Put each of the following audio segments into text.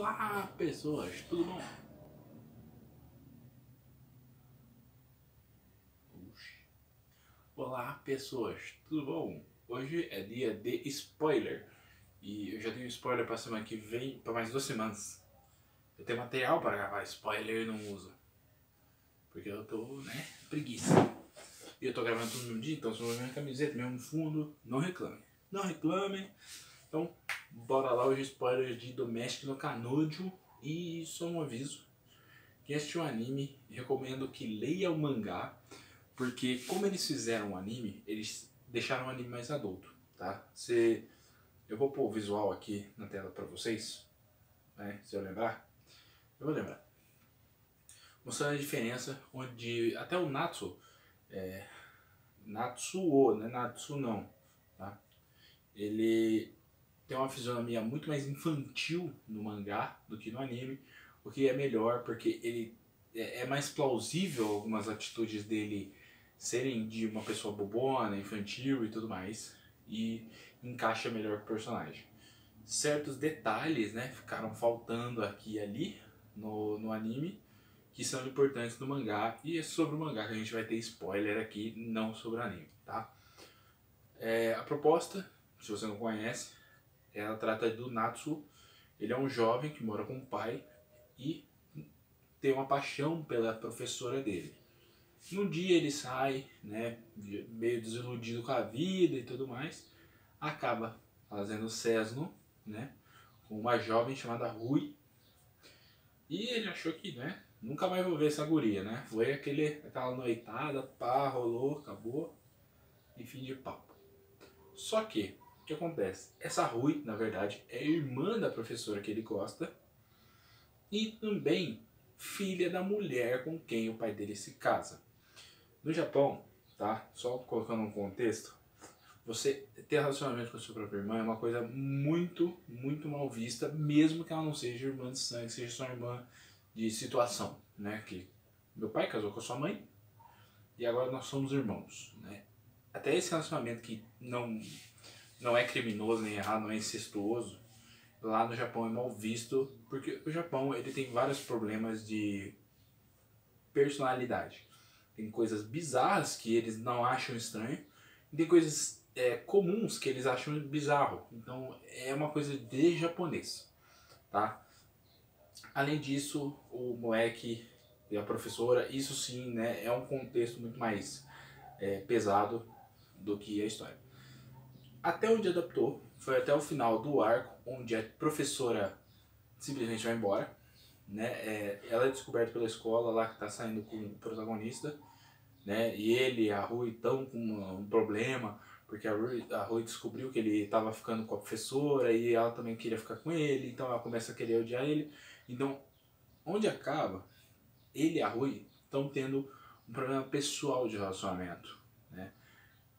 Olá, pessoas, tudo bom? Olá, pessoas, tudo bom? Hoje é dia de spoiler e eu já tenho spoiler para semana que vem, para mais 2 semanas. Eu tenho material para gravar spoiler e não uso, porque eu tô, preguiça. E eu tô gravando tudo no mesmo dia, então se eu ver minha camiseta, mesmo fundo, não reclame. Não reclame. Então, bora lá hoje spoiler de Domestic no Kanojo. E só um aviso, quem assistiu o anime, recomendo que leia o mangá, porque como eles fizeram o anime, eles deixaram o anime mais adulto, tá? Eu vou pôr o visual aqui na tela pra vocês, né? Se eu lembrar, eu vou lembrar. Mostrando a diferença, onde até o Natsu, Natsuo, não é Natsu não, tá? Ele tem uma fisionomia muito mais infantil no mangá do que no anime, o que é melhor porque ele é mais plausível algumas atitudes dele serem de uma pessoa bobona, infantil e tudo mais, e encaixa melhor com o personagem. Certos detalhes, né, ficaram faltando aqui e ali no anime, que são importantes no mangá, e é sobre o mangá que a gente vai ter spoiler aqui, não sobre o anime, tá? A proposta, se você não conhece, ela trata do Natsu. Ele é um jovem que mora com o pai e tem uma paixão pela professora dele. Um dia ele sai, né, meio desiludido com a vida e tudo mais, acaba fazendo sesno, né, com uma jovem chamada Rui. E ele achou que, né, nunca mais vou ver essa guria, né? Foi aquela noitada, pá, rolou, acabou, e fim de papo. Só que, o que acontece? Essa Rui, na verdade, é irmã da professora que ele gosta e também filha da mulher com quem o pai dele se casa. No Japão, tá? Só colocando um contexto, você ter relacionamento com a sua própria irmã é uma coisa muito, muito mal vista, mesmo que ela não seja irmã de sangue, seja sua irmã de situação, né? Que meu pai casou com a sua mãe e agora nós somos irmãos, né? Até esse relacionamento que não é criminoso nem errado, não é incestuoso, lá no Japão é mal visto, porque o Japão ele tem vários problemas de personalidade. Tem coisas bizarras que eles não acham estranho, e tem coisas comuns que eles acham bizarro. Então é uma coisa de japonês, tá? Além disso, o moleque e a professora, isso sim, né, é um contexto muito mais pesado do que a história. Até onde adaptou, foi até o final do arco, onde a professora simplesmente vai embora, né? Ela é descoberta pela escola lá que está saindo com o protagonista, né? E ele e a Rui estão com um problema, porque a Rui descobriu que ele estava ficando com a professora e ela também queria ficar com ele, então ela começa a querer odiar ele. Então, onde acaba, ele e a Rui estão tendo um problema pessoal de relacionamento, né?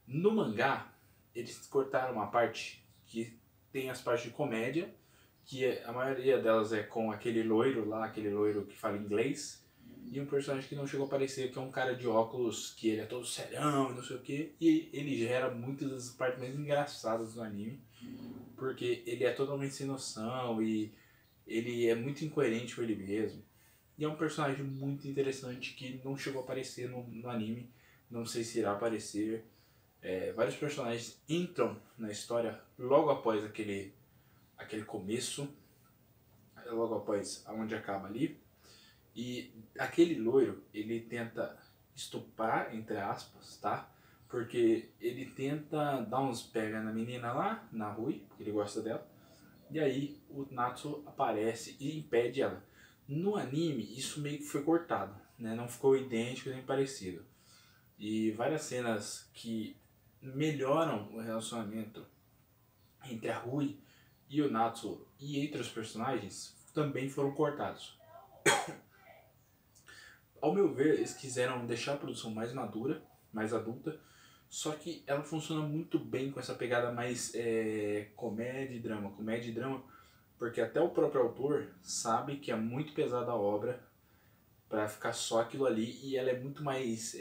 No mangá, eles cortaram uma parte que tem as partes de comédia, que a maioria delas é com aquele loiro lá, aquele loiro que fala inglês, e um personagem que não chegou a aparecer, que é um cara de óculos, que ele é todo serão e não sei o que, e ele gera muitas das partes mais engraçadas do anime, porque ele é totalmente sem noção e ele é muito incoerente com ele mesmo. E é um personagem muito interessante que não chegou a aparecer no anime, não sei se irá aparecer. Vários personagens entram na história logo após aquele começo, logo após onde acaba ali. E aquele loiro, ele tenta estuprar, entre aspas, tá? Porque ele tenta dar uns pega na menina lá, na Rui, porque ele gosta dela. E aí o Natsu aparece e impede ela. No anime, isso meio que foi cortado, né? Não ficou idêntico nem parecido. E várias cenas que melhoram o relacionamento entre a Rui e o Natsu e entre os personagens também foram cortados. Ao meu ver, eles quiseram deixar a produção mais madura, mais adulta, só que ela funciona muito bem com essa pegada mais comédia e drama, porque até o próprio autor sabe que é muito pesada a obra para ficar só aquilo ali, e ela é muito mais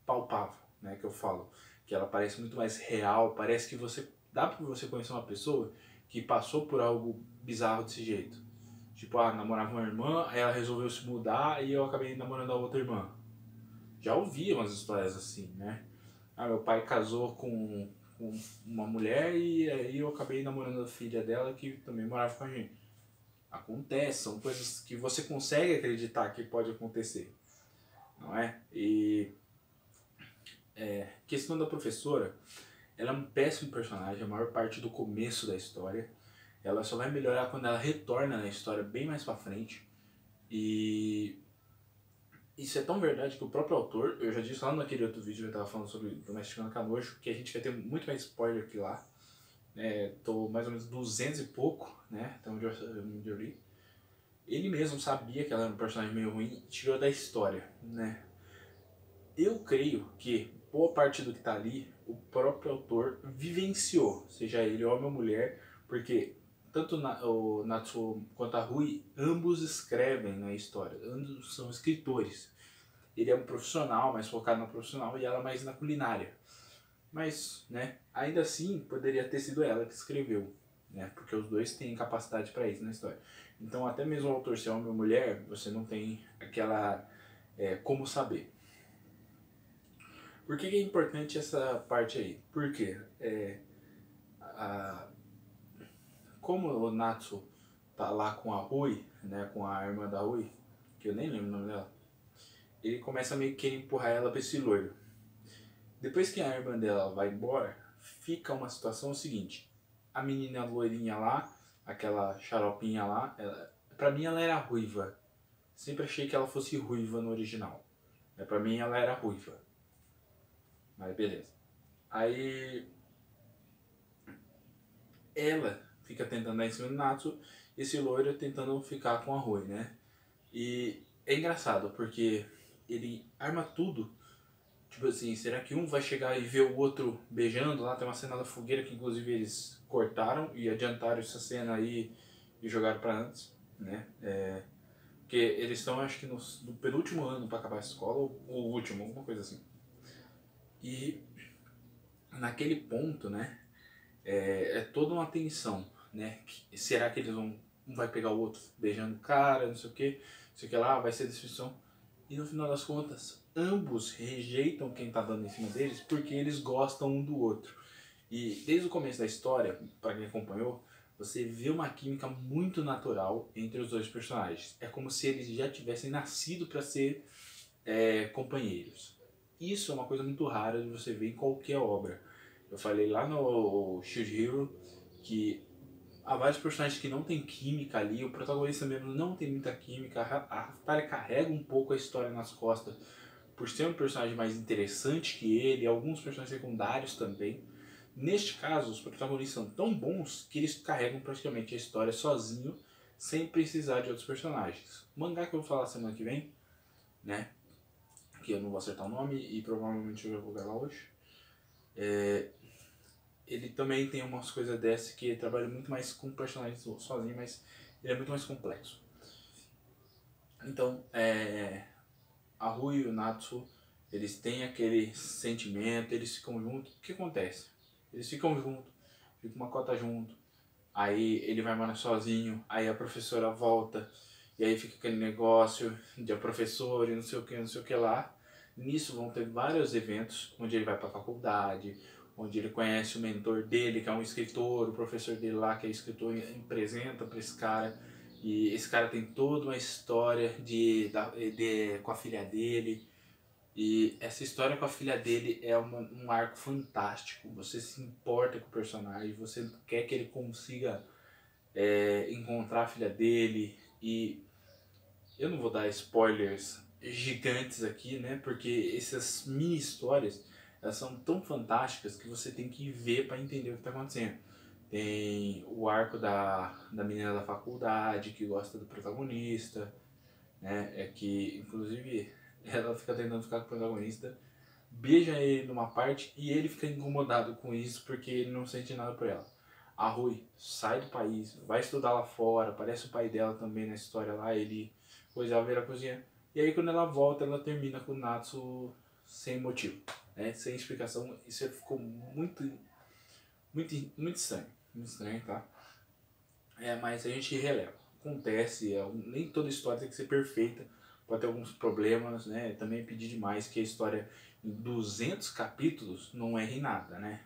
palpável, né, que eu falo, que ela parece muito mais real, parece que dá para você conhecer uma pessoa que passou por algo bizarro desse jeito. Tipo, ah, namorava uma irmã, aí ela resolveu se mudar e eu acabei namorando a outra irmã. Já ouvi umas histórias assim, né? Ah, meu pai casou com uma mulher e aí eu acabei namorando a filha dela que também morava com a gente. Acontece, são coisas que você consegue acreditar que pode acontecer, não é? E questão da professora, ela é um péssimo personagem, a maior parte do começo da história. Ela só vai melhorar quando ela retorna na história bem mais pra frente. E isso é tão verdade que o próprio autor, eu já disse lá naquele outro vídeo que eu tava falando sobre Domesticando Canojo, que a gente vai ter muito mais spoiler que lá. Tô mais ou menos 200 e pouco, né? Então eu li. Ele mesmo sabia que ela era um personagem meio ruim e tirou da história, né? Eu creio que boa parte do que tá ali, o próprio autor vivenciou, seja ele homem ou mulher, porque tanto o Natsuo quanto a Rui, ambos escrevem na história, ambos são escritores. Ele é um profissional, mais focado no profissional, e ela mais na culinária. Mas, né, ainda assim, poderia ter sido ela que escreveu, né, porque os dois têm capacidade para isso na história. Então, até mesmo o autor ser homem ou mulher, você não tem aquela como saber. Por que é importante essa parte aí? Porque a, como o Natsu tá lá com a Rui, né, com a irmã da Rui, que eu nem lembro o nome dela, ele começa a meio que querer empurrar ela pra esse loiro. Depois que a irmã dela vai embora, fica uma situação seguinte. A menina loirinha lá, aquela xaropinha lá, pra mim ela era ruiva. Sempre achei que ela fosse ruiva no original. Pra mim ela era ruiva. Mas beleza. Aí ela fica tentando dar em cima do Natsu, esse loiro tentando ficar com a Rui, né? E é engraçado porque ele arma tudo. Tipo assim, será que um vai chegar e ver o outro beijando lá? Tem uma cena da fogueira que inclusive eles cortaram e adiantaram essa cena aí e jogaram pra antes, né? Porque eles estão, acho que no penúltimo ano pra acabar a escola, ou o último, alguma coisa assim. E naquele ponto, né? É toda uma tensão, né? Será que eles vão. Um vai pegar o outro beijando o cara, não sei o que, não sei o que lá, vai ser destruição. E no final das contas, ambos rejeitam quem tá dando em cima deles porque eles gostam um do outro. E desde o começo da história, para quem acompanhou, você vê uma química muito natural entre os dois personagens. É como se eles já tivessem nascido para ser companheiros. Isso é uma coisa muito rara de você ver em qualquer obra. Eu falei lá no Shield Hero que há vários personagens que não tem química ali, o protagonista mesmo não tem muita química, a Raftalia carrega um pouco a história nas costas por ser um personagem mais interessante que ele, alguns personagens secundários também. Neste caso, os protagonistas são tão bons que eles carregam praticamente a história sozinho, sem precisar de outros personagens. O mangá que eu vou falar semana que vem, né, que eu não vou acertar o nome e provavelmente eu vou gravar hoje, ele também tem umas coisas dessas que trabalha muito mais com personagens sozinho, mas ele é muito mais complexo. Então, a Rui e o Natsu, eles têm aquele sentimento, eles ficam juntos. O que acontece? Eles ficam juntos, ficam uma cota junto, aí ele vai morar sozinho, aí a professora volta, e aí fica aquele negócio de a professora e não sei o que lá. Nisso vão ter vários eventos, onde ele vai para a faculdade, onde ele conhece o mentor dele, que é um escritor, o professor dele lá, que é escritor, apresenta para esse cara. E esse cara tem toda uma história com a filha dele. E essa história com a filha dele é um arco fantástico. Você se importa com o personagem, você quer que ele consiga encontrar a filha dele. E eu não vou dar spoilers gigantes aqui, né? Porque essas mini histórias, elas são tão fantásticas que você tem que ver para entender o que está acontecendo. Tem o arco da menina da faculdade que gosta do protagonista, né? É que, inclusive, ela fica tentando ficar com o protagonista, beija ele numa parte e ele fica incomodado com isso porque ele não sente nada por ela. A Rui sai do país, vai estudar lá fora, parece o pai dela também na história lá, ele coisa ver a cozinha. E aí quando ela volta, ela termina com o Natsu sem motivo, né? Sem explicação. Isso ficou muito estranho, tá? Mas a gente releva. acontece, nem toda história tem que ser perfeita, pode ter alguns problemas, né? Também pedir demais que a história em 200 capítulos não erre nada, né?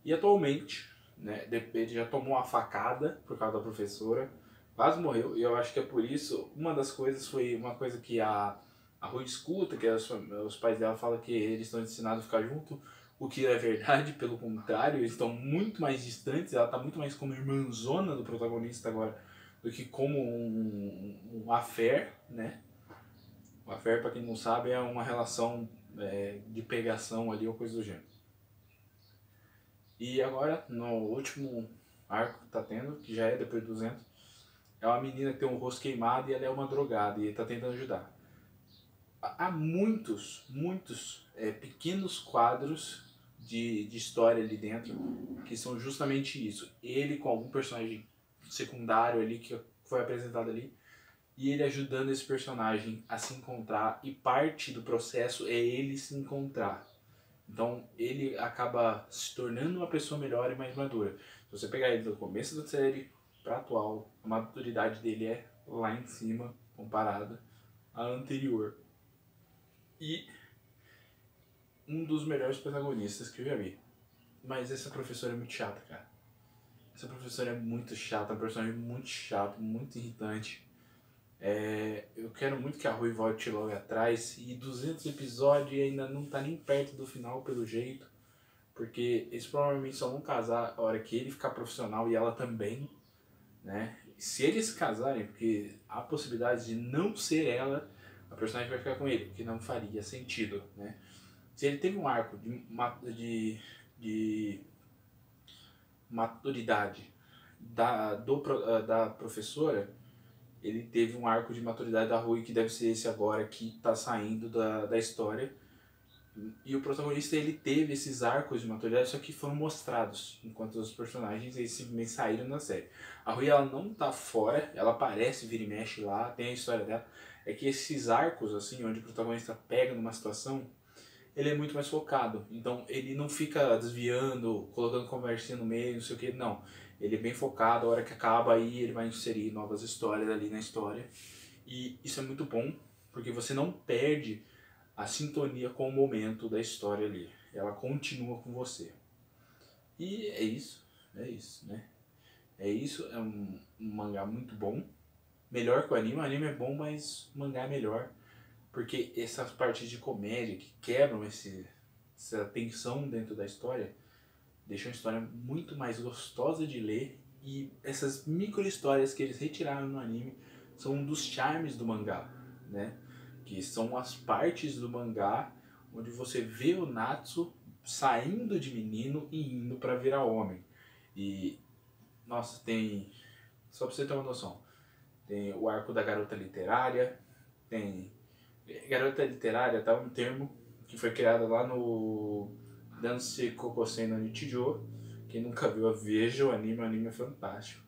E atualmente, né, ele já tomou uma facada por causa da professora, quase morreu, e eu acho que é por isso, uma das coisas foi uma coisa que a Rui escuta, que os pais dela falam que eles estão ensinados a ficar junto, o que é verdade, pelo contrário, eles estão muito mais distantes, ela está muito mais como irmãzona do protagonista agora, do que como um affair, né? O affair, para quem não sabe, é uma relação de pegação ali ou coisa do gênero. E agora, no último arco que tá tendo, que já é depois de 200, é uma menina que tem um rosto queimado e ela é uma drogada e ele tá tentando ajudar. Há muitos pequenos quadros de história ali dentro que são justamente isso. Ele com algum personagem secundário ali que foi apresentado ali e ele ajudando esse personagem a se encontrar, e parte do processo é ele se encontrar. Então ele acaba se tornando uma pessoa melhor e mais madura. Se você pegar ele do começo da série para atual, a maturidade dele é lá em cima comparada à anterior. E um dos melhores protagonistas que eu já vi. Mas essa professora é muito chata, cara. Essa professora é muito chata, um personagem muito chato, muito irritante. Eu quero muito que a Rui volte logo atrás, e 200 episódios e ainda não tá nem perto do final pelo jeito, porque eles provavelmente só vão casar a hora que ele ficar profissional e ela também, né? Se eles se casarem, porque há possibilidade de não ser ela, a personagem vai ficar com ele, porque não faria sentido, né? Se ele teve um arco de maturidade da professora, ele teve um arco de maturidade da Rui, que deve ser esse agora que tá saindo da história. E o protagonista, ele teve esses arcos de maturidade, só que foram mostrados, enquanto os personagens eles simplesmente saíram da série. A Rui, ela não tá fora, ela aparece, vira e mexe lá, tem a história dela. É que esses arcos, assim, onde o protagonista pega numa situação, ele é muito mais focado. Então ele não fica desviando, colocando conversinha no meio, não sei o que, não. Ele é bem focado, a hora que acaba aí ele vai inserir novas histórias ali na história. E isso é muito bom, porque você não perde a sintonia com o momento da história ali. Ela continua com você. E é isso, né? É isso, é um mangá muito bom. Melhor que o anime é bom, mas o mangá é melhor. Porque essas partes de comédia que quebram essa tensão dentro da história deixam a história muito mais gostosa de ler. E essas micro histórias que eles retiraram no anime são um dos charmes do mangá, né? Que são as partes do mangá onde você vê o Natsu saindo de menino e indo para virar homem. E, nossa, tem... Só pra você ter uma noção. Tem o arco da garota literária, tem... Garota literária tá um termo que foi criado lá no Dance Kokosei no Nichijou. Quem nunca viu, veja o anime é fantástico.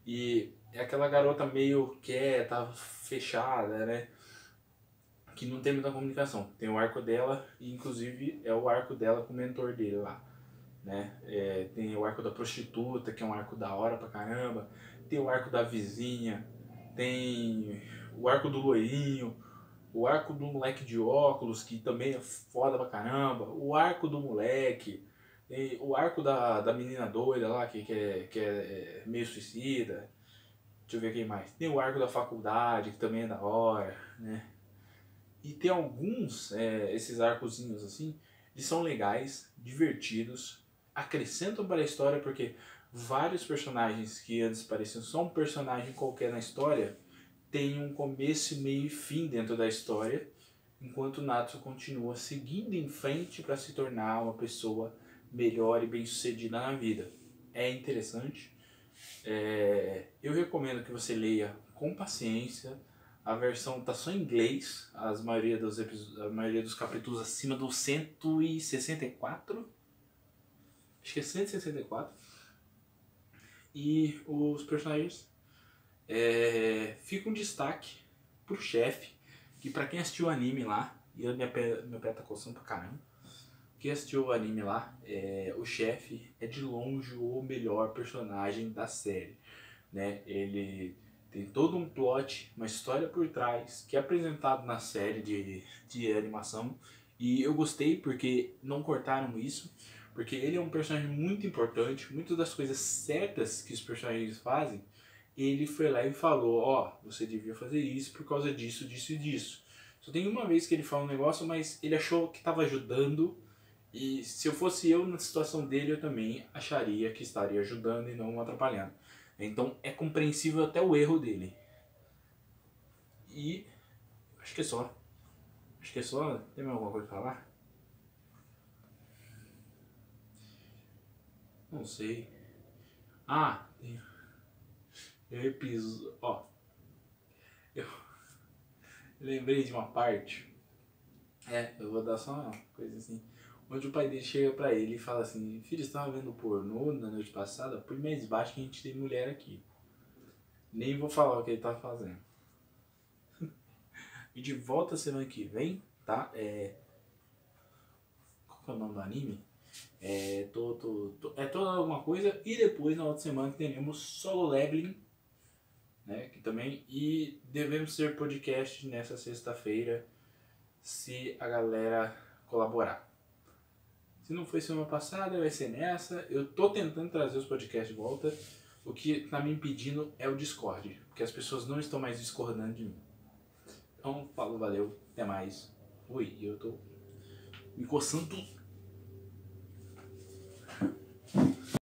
E é aquela garota meio quieta, fechada, né? Que não tem muita comunicação. Tem o arco dela, e inclusive é o arco dela com o mentor dele lá, né? Tem o arco da prostituta, que é um arco da hora pra caramba. Tem o arco da vizinha, tem o arco do loirinho, o arco do moleque de óculos, que também é foda pra caramba, o arco do moleque, o arco da menina doida lá, que é meio suicida. Deixa eu ver quem mais. Tem o arco da faculdade, que também é da hora, né? E tem alguns, esses arcozinhos assim, eles são legais, divertidos, acrescentam para a história, porque vários personagens que antes pareciam só um personagem qualquer na história, tem um começo, meio e fim dentro da história, enquanto o Natsu continua seguindo em frente para se tornar uma pessoa melhor e bem-sucedida na vida. É interessante. Eu recomendo que você leia com paciência. A versão tá só em inglês, a maioria dos capítulos acima do 164. Acho que é 164. E os personagens fica um destaque pro chefe, que pra quem assistiu o anime lá, e meu pé tá coçando pra caramba, quem assistiu o anime lá, o chefe é de longe o melhor personagem da série, né? Ele Tem todo um plot, uma história por trás, que é apresentado na série de animação. E eu gostei porque não cortaram isso, porque ele é um personagem muito importante, muitas das coisas certas que os personagens fazem, ele foi lá e falou, ó, você devia fazer isso por causa disso, disso e disso. Só tem uma vez que ele fala um negócio, mas ele achou que estava ajudando, e se eu fosse eu na situação dele, eu também acharia que estaria ajudando e não atrapalhando. Então é compreensível até o erro dele. E acho que é só. Acho que é só. Tem mais alguma coisa pra falar? Não sei. Ah, tem. Eu episódio. Ó. Eu lembrei de uma parte. Eu vou dar só uma coisa assim. Onde o pai dele chega pra ele e fala assim: Filho, você estava vendo pornô na noite passada? Por mais baixo que a gente tem mulher aqui. Nem vou falar o que ele tá fazendo. E de volta semana que vem, tá? Qual que é o nome do anime? É toda alguma coisa. E depois, na outra semana, teremos Solo Leveling, né? Que também. E devemos ter podcast nessa sexta-feira, se a galera colaborar. Se não foi semana passada, vai ser nessa. Eu tô tentando trazer os podcasts de volta. O que tá me impedindo é o Discord, porque as pessoas não estão mais discordando de mim. Então, falou, valeu, até mais. Ui, eu tô me coçando tudo.